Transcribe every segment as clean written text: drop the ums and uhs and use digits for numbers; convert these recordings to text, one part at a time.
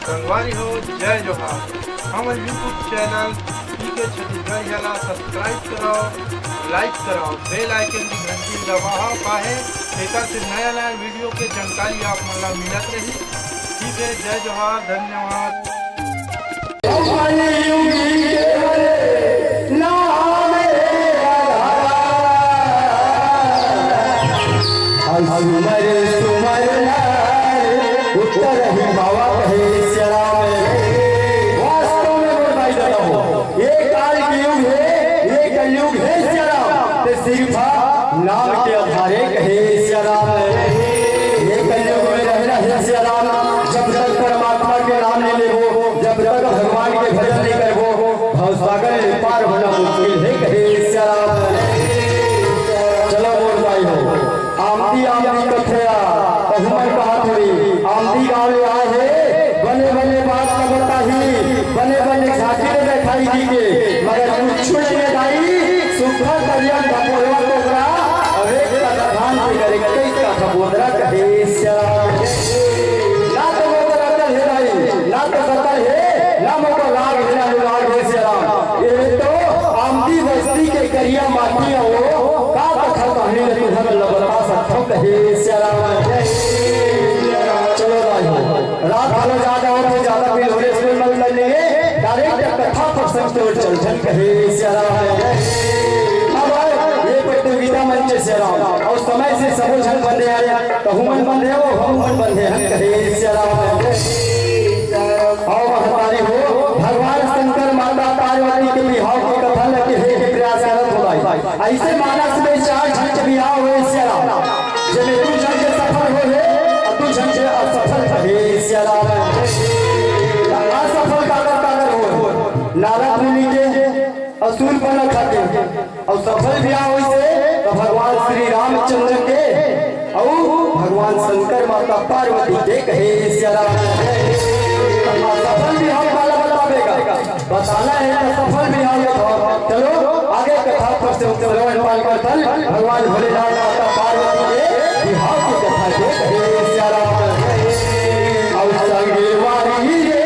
संगवारी हो। जय जोहार। हमारे यूट्यूब चैनल के छत्तीसगढ़ जाला सब्सक्राइब करो, लाइक करो, बेल आइकन की घंटी दबाओ पाए एक से नया नया वीडियो के जानकारी आप मतलब मिलत रही। ठीक है, जय जोहार, धन्यवाद। नाम के आधारे कहे श्याराम, ये कलयुग में रहना है श्याराम। जब तक परमात्मा के नाम नहीं लेबो, जब तक भगवान के भजन नहीं करबो, भवसागर पार होना मुश्किल है कहे श्याराम। चलो मोर भाई हो, आमदी आमदी कथया बहुमन कहा थोड़ी। आमदी गाँव में आए है, बने बने बात न बताही, बने बने झांकी में बैठाई जी के, मगर कुछ नहीं दाई सुखा करिया ढपोला टोकरा बोदरा कहे श्याम। ना तो बोदरा कल है भाई, ना तो कतल है, ना मोको लाग है, ना लाग है श्याम। ये तो आमदी बस्ती के करिया माटी हो का कथा कहानी ने तुझे लबला सकथो कहे श्याम। चलो भाई रात वाला ज्यादा हो तो ज्यादा भी होने से मत लेंगे, डायरेक्ट कथा प्रसंग से चल चल कहे श्याम। गीता मंच श्याम और समय से सब जन बंधे आए, तो हुमन बंधे हो हम बंधे हैं कहे श्याम। और हमारी हो भगवान शंकर माता पार्वती के विवाह की कथा लगे है प्रयास करत हो भाई। ऐसे मानस में चार झंझ विवाह हुए श्याम, जिन्हें तू झंझ सफल हो है और तू झंझ असफल कहे श्याम। असफल कागर हो नारद मुनि के असूल बन खाते और सफल विवाह हुई तो भगवान श्री रामचंद्र के और भगवान शंकर माता पार्वती के कहे श्याम। सफल भी हम वाला बतावेगा, बताना है तो सफल भी हम। चलो आगे कथा पर से भगवान भोलेनाथ माता पार्वती के विवाह की कथा के कहे श्याम। और संगे वारी रे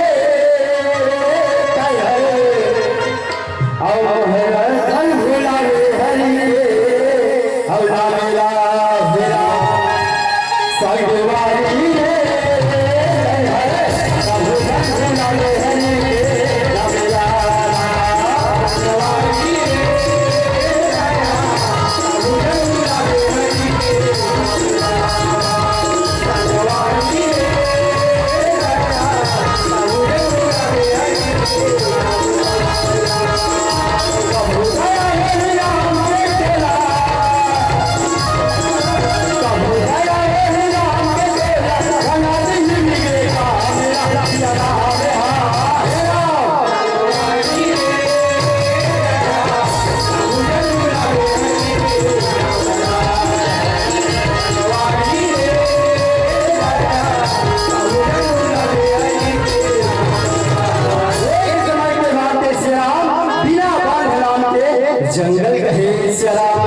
जंगल कहे श्याम।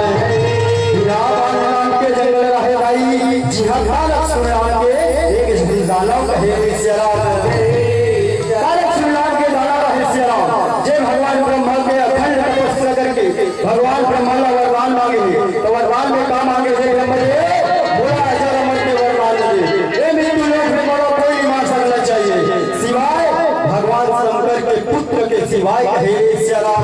बिना बाण के जंगल रहे भाई, जिहाद सुनाम के एक दानव कहे श्याम। सुनाम के दानव रहे श्याम, जे भगवान ब्रह्मा के अखंड तपस्या करके भगवान ब्रह्मा का वरदान मांगे, तो वरदान में काम मांगे थे ब्रह्मा जी बोला ऐसा रमन के वरदान दे। ए मृत्यु लोक में बड़ा कोई नहीं मार सकना चाहिए सिवाय भगवान शंकर के पुत्र के सिवाय कहे श्याम।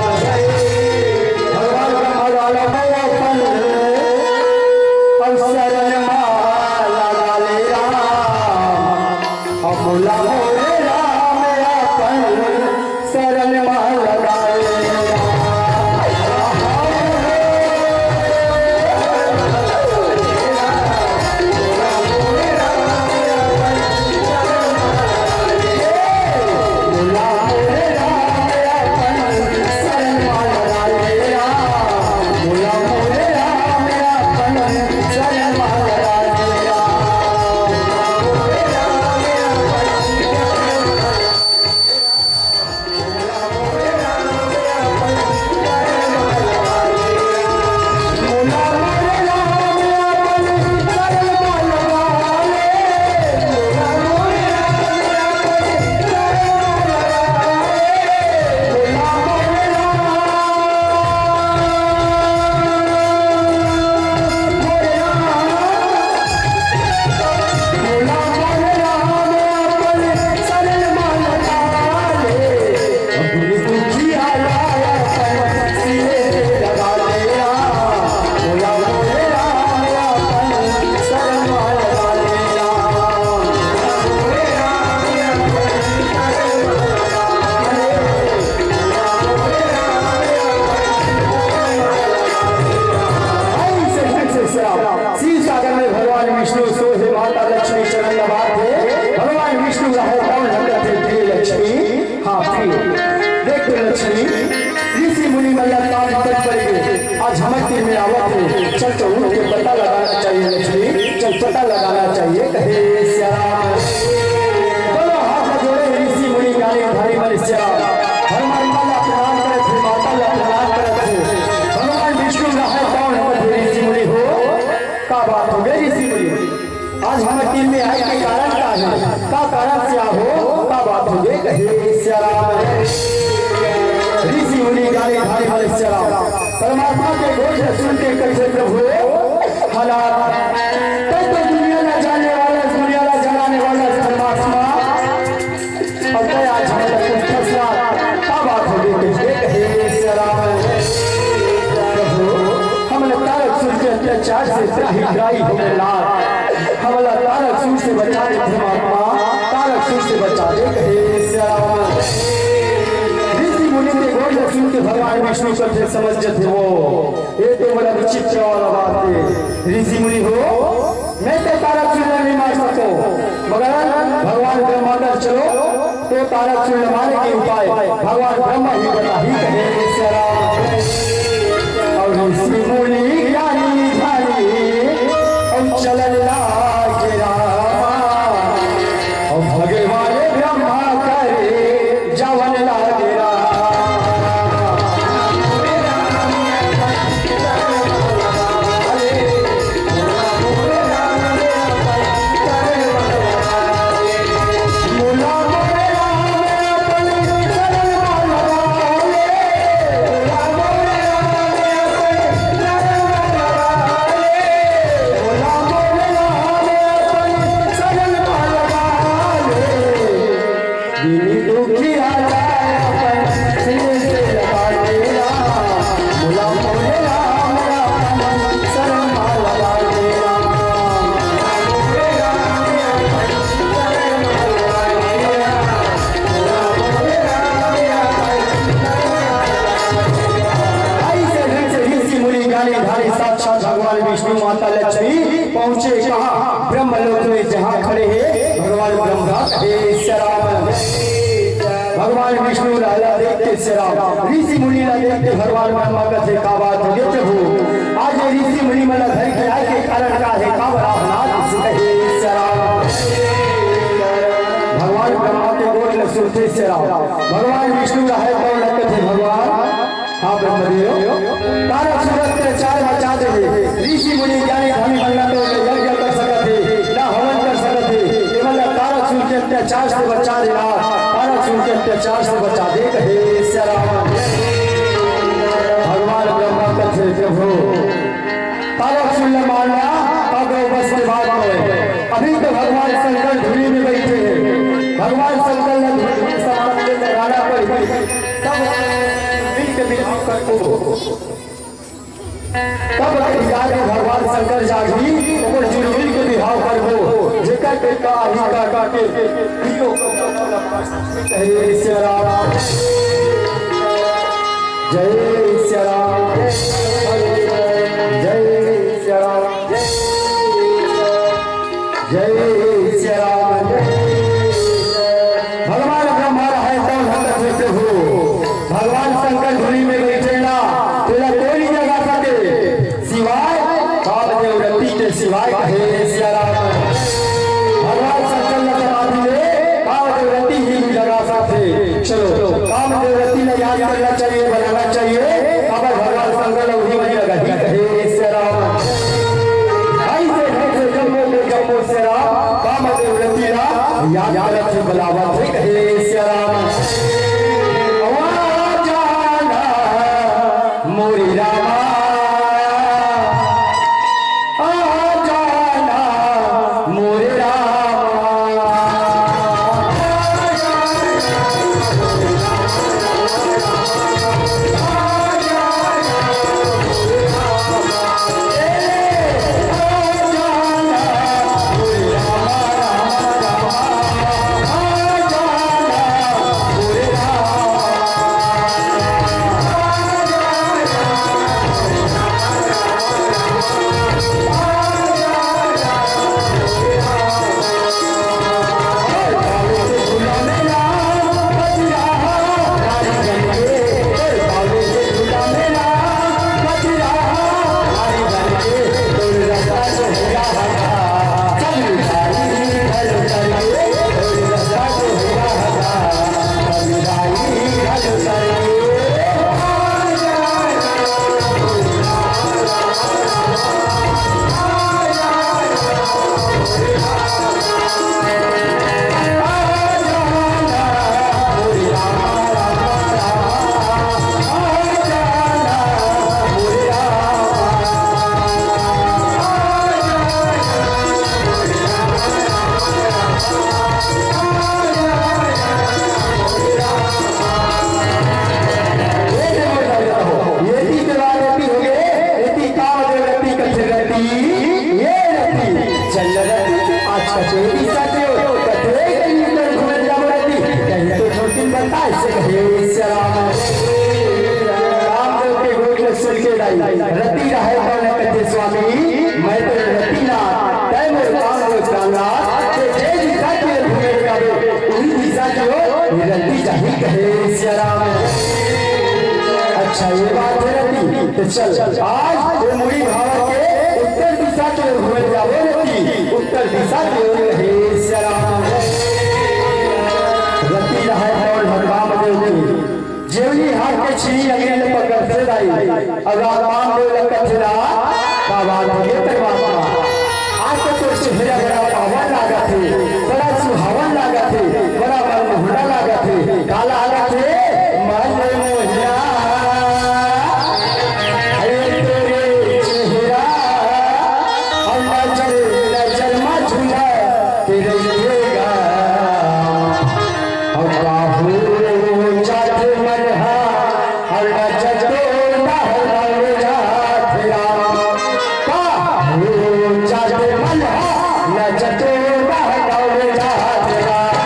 कौन लगत है प्रिय लक्ष्मी। हाँ प्रिय देखो लक्ष्मी, ऋषि मुनि मैया ताज तक पड़ गए, आज हमें तीर में आवत है। चल तो उनके पता लगाना चाहिए लक्ष्मी, चल पता लगाना चाहिए। कहे श्याम बोलो हाथ जोड़े ऋषि मुनि गाने भारी बल श्याम। हनुमान माला प्रणाम करे थे, माता ला प्रणाम करे थे। भगवान विष्णु रहे कौन ऋषि मुनि हो। का बात हो गई ऋषि मुनि, आज हमें तीर में आए के कारण का है, का कारण क्या हो, का बात हो गई। कहे श्याम ऋषि मुनि गाने भारी बल श्याम। परमात्मा के घोष सुन के कैसे प्रभु हालात तो दुनिया न जाने वाला, दुनिया न जगाने वाला परमात्मा और क्या आज हमें कुछ फैसला का बात हो गई। कहे श्याम प्रभु हमने तारक सूर के अत्याचार से त्राही हो गए लाल, हमला तारक सूर से बचा दे परमात्मा, तारक सूर से बचा दे। कहे श्याम ऋषि मुनि के घोष सुन के भगवान विष्णु को फिर समझ जाते हो, ये तो बड़ा विचित्र वाला बात है। ऋषि मुनि हो मैं तो तारक सूर नहीं मार सकता, मगर भगवान ब्रह्मा का चलो तो तारक सूर मारने के उपाय भगवान ब्रह्मा ही बता ही। कहे श्याम और ऋषि मुनि ज्ञानी ध्यानी और चलन लागे रामा, और भगवान ब्रह्मा करे जवन लागे रामा। भगवान विष्णु माता लक्ष्मी पहुंचे कहाँ, ब्रह्मलोक में जहाँ खड़े हैं भगवान ब्रह्मा। कहे श्याम भगवान विष्णु लाला देखते श्याम ऋषि मुनि ला देखते भगवान ब्रह्मा का थे का बात हो गए प्रभु। आज ऋषि मुनि मला घर के आए के कारण का है का बड़ा अपराध। कहे श्याम भगवान ब्रह्मा के गोद में सुनते श्याम भगवान विष्णु रहे कौन लगते थे भगवान। हाँ ब्रह्मदेव तारक सूरत के चार बचा दे, ऋषि मुनि ज्ञानी धनी बनना तो यज्ञ कर सकते ना हवन कर सकते, केवल तारक सूर के अत्याचार से बचा देना, तारक सूर के अत्याचार से बचा दे। कहे श्याम भगवान ब्रह्मा कथे प्रभु तारक सूर ने मारना अब बस के बाद में अभी तो भगवान शंकर धूलि में बैठे हैं, भगवान शंकर ने धूलि में समान के लगाना पड़ी तब याद भगवान शंकर जागी और जुड़मिल के बिहाव कर हो जेकर के का ही का के पियो जय श्री राम जय श्री राम जय श्री राम जय श्री राम। भगवान ब्रह्मा रहे तो भक्त प्रभु भगवान शंकर धूलि में बैठे ना तेरा कोई जगह सके सिवाय कामदेव रति के सिवाय। कहे श्याम भगवान शंकर ने समाधि में कामदेव रति ही जगह सकते। चलो कामदेव रति ने याद करना चाहिए, बनाना चाहिए, अब भगवान शंकर ने उन्हीं में लगा दी। कहे श्याम ऐसे जम्मो से राम कामदेव रति राम याद रखी बलावत है। कहे श्याम मोरी रामा आ जाना मोरे रामा। रही कहे सिया राम। अच्छा ये बात है रति, तो चल आज वो मुड़ी भाव के उत्तर दिशा के हुए जावे रति, उत्तर दिशा के ओर कहे सिया राम। रति रहे और भगवान देव की जेवली हाथ के छी अगले पकड़ से लाई, अगर मान देव लकथला का बात ये परमात्मा आज तो चेहरा बड़ा पावन लागा थे, बड़ा सुहावन लागा थे, बड़ा मनमोहना लागा थे, काला लागा थे मनमोहना। अरे तेरे चेहरा हम नजर में झूला तेरे देगा और बाहू जाते मन है और नजर तो ना हो जाते राम का जाते मन है नजर तो ना हो जाते राम।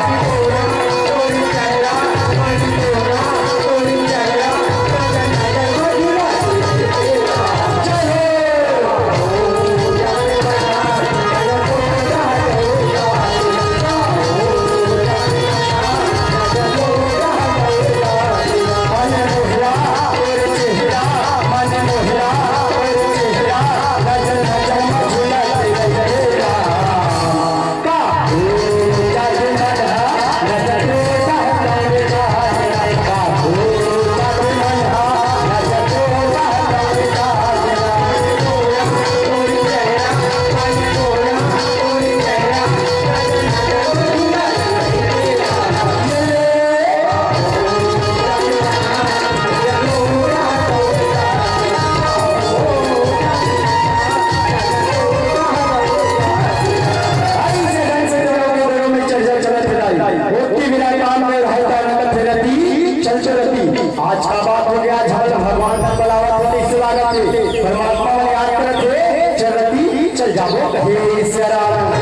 आज का बात हो गया जब भगवान का बुलावा होने से लगा थे परमात्मा ने याद कर थे चलती चल जाओ कहे सिया राम।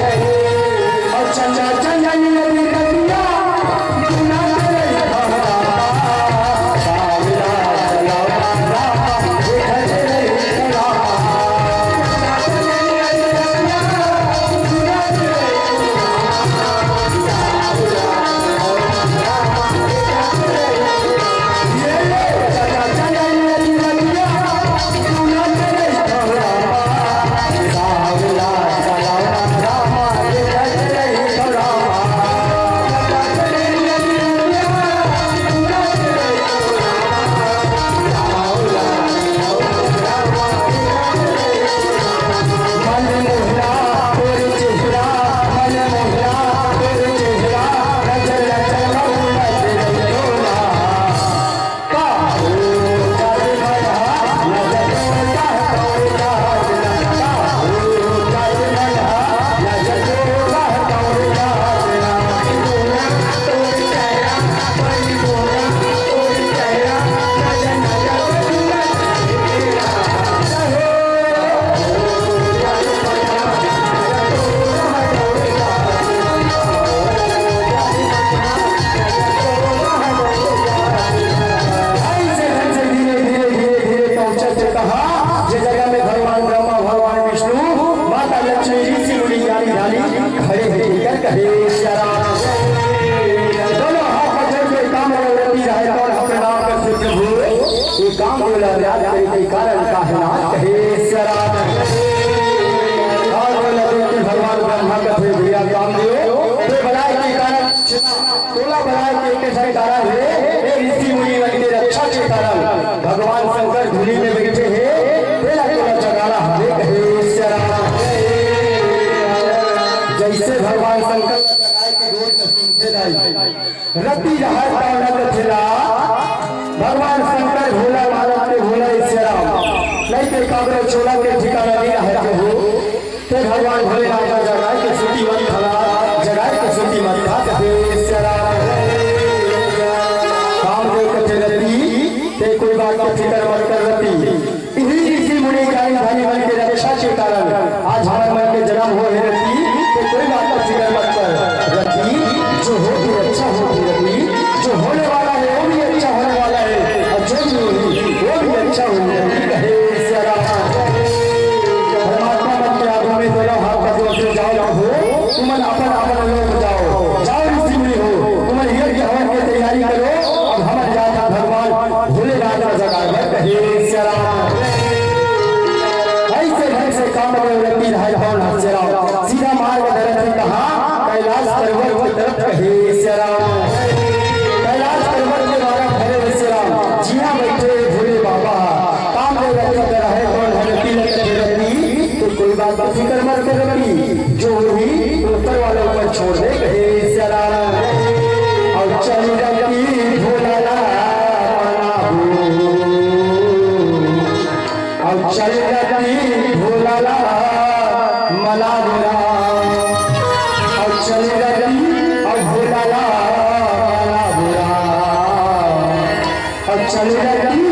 और चंदा चंदा नदी कटिया दुना तेरे सहारा सावला चलाओ राम देखा तेरे सलाम। भगवान शंकर धूली में बैठे हैं तेरा तोला चगाला हमें कहे सिया राम। जैसे भगवान शंकर जगाए के रोड में सुनते रही रति रहा तावना थिला भगवान शंकर भोला मानव के भोला सिया राम नहीं के काबरे चोला के ठिकाना नहीं रहा के हो ते भगवान भोलेनाथ जगाए के सुती मन खला जगाए के सुती मन खा कहे सिया राम। कोई बात की फिक्र मत कर रती इन्हीं ऋषि मुनि ज्ञानी धनी मन के रक्षा के कारण आज हमारे मन में जन्म हो है रती तो कोई बात की फिक्र मत कर रती जो होगी अच्छा होगी रती जो होने वाला है वो भी अच्छा होने वाला है और जो भी होगी वो भी अच्छा होगी रती कहे सिया राम। परमात्मा मन के आगू में दोनों हाथ का जोड़ से जाओ हो तुम अपन अपन लोग जाओ जाओ ऋषि मुनि हो तुम यज्ञ हवन की तैयारी करो बात की फिक्र मत कर रही, जो भी ऊपर वाला ऊपर छोड़ दे कहे सियाराम। और चल रही भोला और चल रही भोला मना बुरा और चल रही और भोला मना बुरा और चल रही